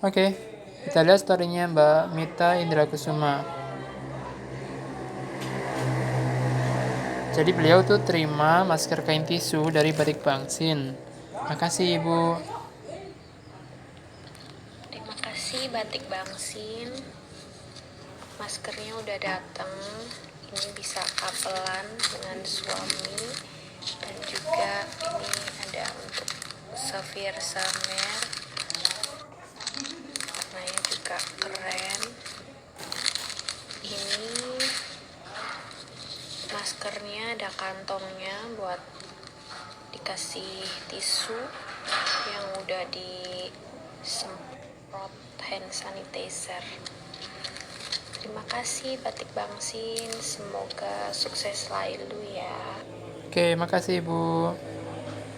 Oke, kita lihat story-nya Mbak Mitha Indra Kusuma. Jadi beliau tuh terima masker kain tisu dari Batik Bangsin. Makasih Ibu. Terima kasih Batik Bangsin. Maskernya udah datang. Ini bisa kapelan dengan suami. Dan juga ini ada untuk Safir Samer. Warnanya juga keren. Ini maskernya ada kantongnya buat dikasih tisu yang udah disemprot hand sanitizer. Terima kasih Batik Bangsin, semoga sukses selalu ya. Oke, makasih Ibu.